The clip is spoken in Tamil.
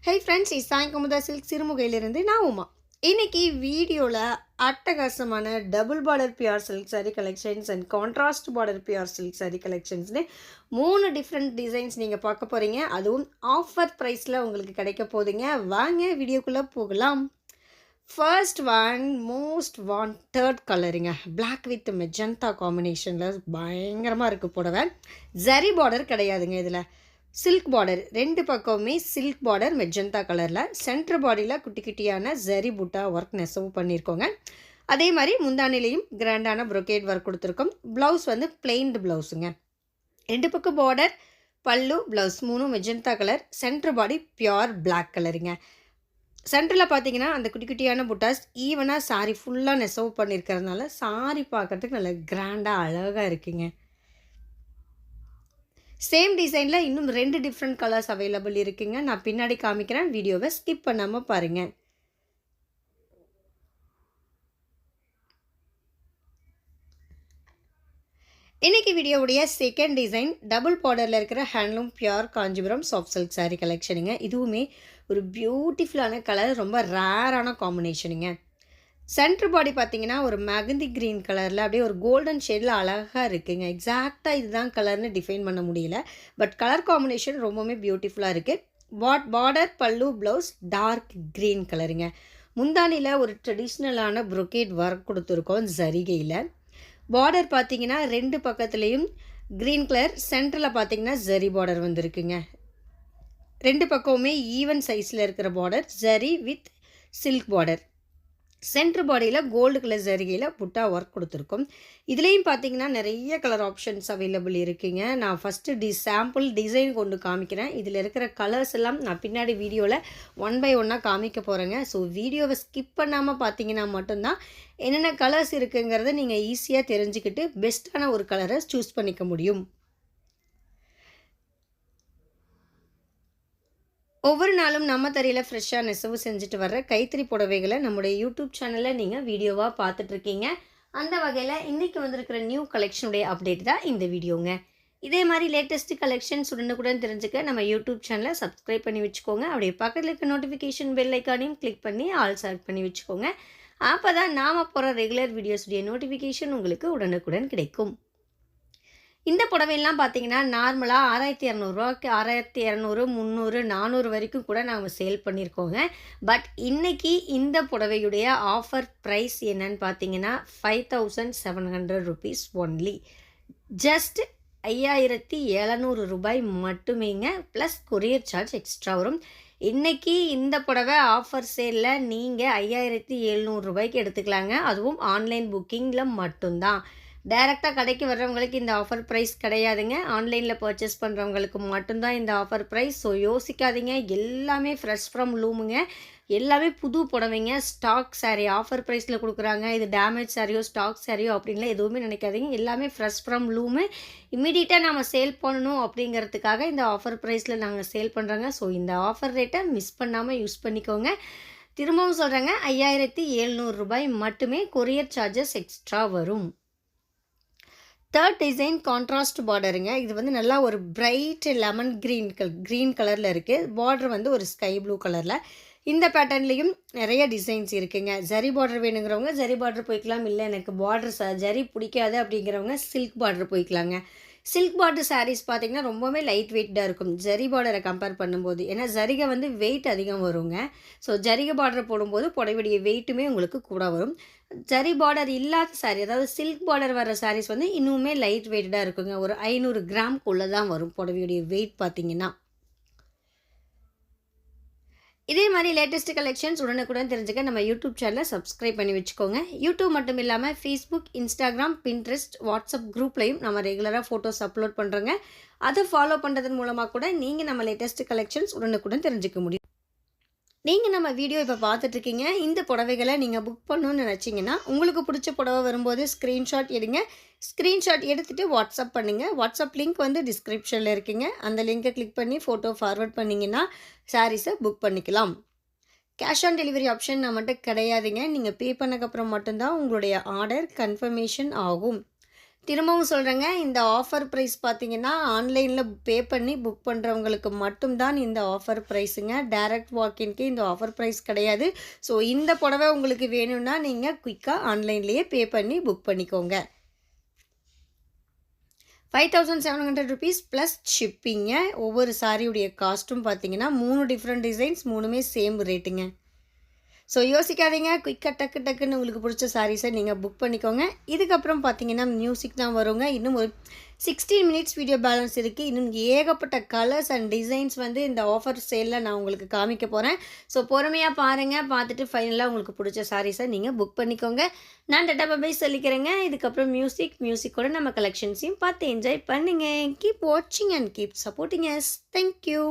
ஹை ஃப்ரெண்ட்ஸ், இது சாய் குமுதா சில்க் சிறுமுகையிலிருந்து நான் உமா. இன்னைக்கு வீடியோவில் அட்டகாசமான double border pure silk saree collections and contrast border pure silk saree கலெக்ஷன்ஸ்னு 3 டிஃப்ரெண்ட் டிசைன்ஸ் நீங்கள் பார்க்க போகிறீங்க. அதுவும் ஆஃபர் ப்ரைஸில் உங்களுக்கு கிடைக்க போகுதுங்க. வாங்க வீடியோக்குள்ளே போகலாம். ஃபர்ஸ்ட் ஒன் மோஸ்ட் வாண்டட் கலருங்க, பிளாக் வித் மெஜந்தா காம்பினேஷனில் பயங்கரமாக இருக்குது புடவை. ஜரி பார்டர் கிடையாதுங்க, இதில் சில்க் பார்டர், ரெண்டு பக்கமுமே சில்க் பார்டர் மெஜந்தா கலரில். சென்டர் பாடியில் குட்டி குட்டியான ஜரி புட்டா ஒர்க் நெசவு பண்ணியிருக்கோங்க. அதே மாதிரி முந்தானிலையும் கிராண்டான ப்ரொக்கேட் ஒர்க் கொடுத்துருக்கோம். ப்ளவுஸ் வந்து பிளெயின்டு ப்ளவுஸுங்க. ரெண்டு பக்கம் பார்டர், பல்லு, ப்ளவுஸ் மூணும் மெஜந்தா கலர். சென்டர் பாடி பியோர் பிளாக் கலருங்க. சென்டரில் பார்த்தீங்கன்னா அந்த குட்டி குட்டியான புட்டாஸ் ஈவனாக சாரி ஃபுல்லாக நெசவு பண்ணியிருக்கிறதுனால சாரி பார்க்குறதுக்கு நல்லா கிராண்டாக அழகாக இருக்குங்க. சேம் டிசைனில் இன்னும் 2 டிஃப்ரெண்ட் கலர்ஸ் அவைலபிள் இருக்குங்க. நான் பின்னாடி காமிக்கிறேன், வீடியோவை ஸ்கிப் பண்ணாமல் பாருங்கள். இன்றைக்கி வீடியோவுடைய செகண்ட் டிசைன் டபுள் பார்டரில் இருக்கிற handloom pure Kanchipuram soft silk saree கலெக்ஷனுங்க. இதுவுமே ஒரு பியூட்டிஃபுல்லான கலர், ரொம்ப ரேரான காம்பினேஷனுங்க. சென்டர் பாடி பார்த்தீங்கன்னா ஒரு மெகந்தி க்ரீன் கலரில் அப்படியே ஒரு கோல்டன் ஷேடில் அழகாக இருக்குங்க. எக்ஸாக்டாக இதுதான் கலர்னு டிஃபைன் பண்ண முடியல, பட் கலர் காம்பினேஷன் ரொம்பவுமே பியூட்டிஃபுல்லாக இருக்குது. பார்டர், பல்லு, ப்ளவுஸ் டார்க் க்ரீன் கலருங்க. முந்தானியில் ஒரு ட்ரெடிஷ்னலான ப்ரொக்கேட் ஒர்க் கொடுத்துருக்கோம் ஜரிகையில். பார்டர் பார்த்தீங்கன்னா 2 பக்கத்துலேயும் க்ரீன் கலர், சென்டரில் பார்த்தீங்கன்னா ஜரி பார்டர் வந்துருக்குங்க. 2 பக்கமுமே ஈவன் சைஸில் இருக்கிற border, zari with silk border. Centre பாடியில் கோல்டு கலர் ஜரிகையில் புட்டா ஒர்க் கொடுத்துருக்கோம். இதுலேயும் பார்த்தீங்கன்னா நிறைய கலர் ஆப்ஷன்ஸ் அவைலபிள் இருக்குங்க. நான் ஃபஸ்ட்டு சாம்பிள் டிசைன் கொண்டு காமிக்கிறேன். இதில் இருக்கிற கலர்ஸ் எல்லாம் நான் பின்னாடி வீடியோவில் 1 by 1 காமிக்க போகிறேங்க. ஸோ வீடியோவை ஸ்கிப் பண்ணாமல் பார்த்தீங்கன்னா மட்டும்தான் என்னென்ன கலர்ஸ் இருக்குங்கிறத நீங்கள் ஈஸியாக தெரிஞ்சுக்கிட்டு பெஸ்ட்டான ஒரு கலரை சூஸ் பண்ணிக்க முடியும். ஒவ்வொரு நாளும் நம்ம தரையில் ஃப்ரெஷ்ஷாக நெசவு செஞ்சுட்டு வர்ற கைத்தறி புடவைகளை நம்முடைய யூடியூப் சேனலில் நீங்கள் வீடியோவாக பார்த்துட்ருக்கீங்க. அந்த வகையில் இன்றைக்கி வந்திருக்கிற நியூ கலெக்ஷனுடைய அப்டேட் தான் இந்த வீடியோங்க. இதே மாதிரி லேட்டஸ்ட் கலெக்ஷன்ஸ் உடனுக்குடன் தெரிஞ்சுக்க நம்ம யூடியூப் சேனலை சப்ஸ்கிரைப் பண்ணி வச்சுக்கோங்க. அப்படியே பக்கத்தில் இருக்க நோட்டிஃபிகேஷன் பெல் ஐக்கானையும் கிளிக் பண்ணி ஆல் செலக்ட் பண்ணி வச்சுக்கோங்க. அப்போ தான் நாம் போகிற ரெகுலர் வீடியோஸுடைய நோட்டிஃபிகேஷன் உங்களுக்கு உடனுக்குடன் கிடைக்கும். இந்த புடவையெல்லாம் பார்த்தீங்கன்னா நார்மலாக 6200 6200, 300, 400 வரைக்கும் கூட நாங்கள் சேல் பண்ணியிருக்கோங்க. பட் இன்றைக்கி இந்த புடவையுடைய ஆஃபர் ப்ரைஸ் என்னன்னு பார்த்தீங்கன்னா 5700 rupees ஒன்லி. ஜஸ்ட் 5700 ரூபாய் மட்டுமேங்க. ப்ளஸ் கொரியர் சார்ஜ் எக்ஸ்ட்ரா வரும். இன்றைக்கி இந்த புடவை ஆஃபர் சேலில் நீங்கள் 5700 ரூபாய்க்கு எடுத்துக்கலாங்க. அதுவும் ஆன்லைன் புக்கிங்கில் மட்டும்தான். டைரெக்டாக கடைக்கு வர்றவங்களுக்கு இந்த ஆஃபர் ப்ரைஸ் கிடையாதுங்க. ஆன்லைனில் பர்ச்சேஸ் பண்ணுறவங்களுக்கு மட்டும்தான் இந்த ஆஃபர் ப்ரைஸ். ஸோ யோசிக்காதீங்க, எல்லாமே ஃப்ரெஷ் ஃப்ரம் லூமுங்க. எல்லாமே புது புடவைங்க, ஸ்டாக் சாரீ ஆஃபர் ப்ரைஸில் கொடுக்குறாங்க. இது டேமேஜ் சாரியோ ஸ்டாக் சாரியோ அப்படின்லாம் எதுவுமே நினைக்காதீங்க. எல்லாமே ஃப்ரெஷ் ஃப்ரம் லூமு. இமீடியட்டாக நம்ம சேல் பண்ணணும் அப்படிங்கிறதுக்காக இந்த ஆஃபர் ப்ரைஸில் நாங்கள் சேல் பண்ணுறோங்க. ஸோ இந்த ஆஃபர் ரேட்டை மிஸ் பண்ணாமல் யூஸ் பண்ணிக்கோங்க. திரும்பவும் சொல்கிறேங்க, 5700 ரூபாய் மட்டுமே. கொரியர் சார்ஜஸ் எக்ஸ்ட்ரா வரும். தேர்ட் டிசைன் கான்ட்ராஸ்ட் பார்டருங்க. இது வந்து நல்லா ஒரு பிரைட் லெமன் க்ரீன் கலரில் இருக்குது. பார்டர் வந்து ஒரு ஸ்கை ப்ளூ கலரில். இந்த பேட்டர்ன்லேயும் நிறைய டிசைன்ஸ் இருக்குங்க. ஜரி பார்டர் வேணுங்கிறவங்க ஜரி பார்டர் போய்க்கலாம். இல்லை எனக்கு பார்டர் ஜரி பிடிக்காது அப்படிங்கிறவங்க சில்க் பார்டர் போய்க்கலாங்க. சில்க் பார்டர் சாரீஸ் பார்த்திங்கன்னா ரொம்பவே லைட் வெயிட்டாக இருக்கும் ஜரி பார்டரை கம்பேர் பண்ணும்போது. ஏன்னா ஜரிகை வந்து வெயிட் அதிகம் வருங்க. ஸோ ஜரிகை பார்டர் போடும்போது புடவையுடைய வெயிட்டுமே உங்களுக்கு கூட வரும். ஜரி பார்டர் இல்லாத சாரீ, அதாவது சில்க் பார்டர் வர சாரீஸ் வந்து இன்னுமே லைட் வெயிட்டாக இருக்குங்க. ஒரு 500 கிராம்குள்ளே தான் வரும் புடவையுடைய வெயிட் பார்த்திங்கன்னா. இதே மாதிரி லேட்டஸ்ட் கலெக்ஷன்ஸ் உடனுக்குடன் தெரிஞ்சுக்க நம்ம யூடியூப் சேனலை சப்ஸ்கிரைப் பண்ணி வச்சுக்கோங்க. யூடியூப் மட்டும் இல்லாமல் ஃபேஸ்புக், இன்ஸ்டாகிராம், பின்ட்ரெஸ்ட், வாட்ஸ்அப் குரூப்லையும் நம்ம ரெகுலராக ஃபோட்டோஸ் அப்லோட் பண்ணுறோங்க. அதை ஃபாலோ பண்ணுறதன் மூலமாக கூட நீங்கள் நம்ம லேட்டஸ்ட் கலெக்ஷன்ஸ் உடனுக்குடன் தெரிஞ்சுக்க முடியும். நீங்கள் நம்ம வீடியோ இப்போ பார்த்துட்ருக்கீங்க. இந்த புடவைகளை நீங்கள் புக் பண்ணணுன்னு நினச்சிங்கன்னா உங்களுக்கு பிடிச்ச புடவை வரும்போது ஸ்க்ரீன்ஷாட் எடுங்க. ஸ்க்ரீன்ஷாட் எடுத்துகிட்டு வாட்ஸ்அப் பண்ணுங்கள். வாட்ஸ்அப் லிங்க் வந்து டிஸ்கிரிப்ஷனில் இருக்குங்க. அந்த லிங்கை கிளிக் பண்ணி ஃபோட்டோ ஃபார்வர்ட் பண்ணிங்கன்னா சாரீஸை புக் பண்ணிக்கலாம். கேஷ் ஆன் டெலிவரி ஆப்ஷன் நம்மகிட்ட கிடையாதுங்க. நீங்கள் பே பண்ணக்கப்புறம் மட்டும்தான் உங்களுடைய ஆர்டர் கன்ஃபர்மேஷன் ஆகும். திரும்பவும் சொல்கிறேங்க, இந்த ஆஃபர் ப்ரைஸ் பார்த்தீங்கன்னா, ஆன்லைனில் பே பண்ணி புக் பண்ணுறவங்களுக்கு மட்டும் தான் இந்த ஆஃபர் ப்ரைஸுங்க. டைரக்ட் வாக்கின்க்கு இந்த ஆஃபர் ப்ரைஸ் கிடையாது. ஸோ இந்த புடவை உங்களுக்கு வேணும்னா, நீங்கள் குயிக்காக ஆன்லைன்லேயே பே பண்ணி புக் பண்ணிக்கோங்க. 5700 rupees ப்ளஸ் ஷிப்பிங்க. ஒவ்வொரு சாரியுடைய காஸ்ட்டும் பார்த்தீங்கன்னா 3 டிஃப்ரெண்ட் டிசைன்ஸ், 3மே சேம் ரேட்டுங்க. ஸோ யோசிக்காதீங்க, குயிக்காக டக்கு டக்குன்னு உங்களுக்கு பிடிச்ச சாரீஸை நீங்கள் புக் பண்ணிக்கோங்க. இதுக்கப்புறம் பார்த்தீங்கன்னா மியூசிக் தான் வருங்க. இன்னும் ஒரு 16 மினிட்ஸ் வீடியோ பேலன்ஸ் இருக்குது. இன்னும் ஏகப்பட்ட கலர்ஸ் அண்ட் டிசைன்ஸ் வந்து இந்த ஆஃபர் சேலில் நான் உங்களுக்கு காமிக்க போகிறேன். ஸோ பொறுமையாக பாருங்கள், பார்த்துட்டு ஃபைனலாக உங்களுக்கு பிடிச்ச சாரீஸை நீங்கள் புக் பண்ணிக்கோங்க. நான் டாடா பை சொல்லிக்கிறேங்க. இதுக்கப்புறம் மியூசிக்கோட நம்ம கலெக்ஷன்ஸையும் பார்த்து என்ஜாய் பண்ணுங்கள். கீப் வாட்சிங் and keep supporting us. Thank you.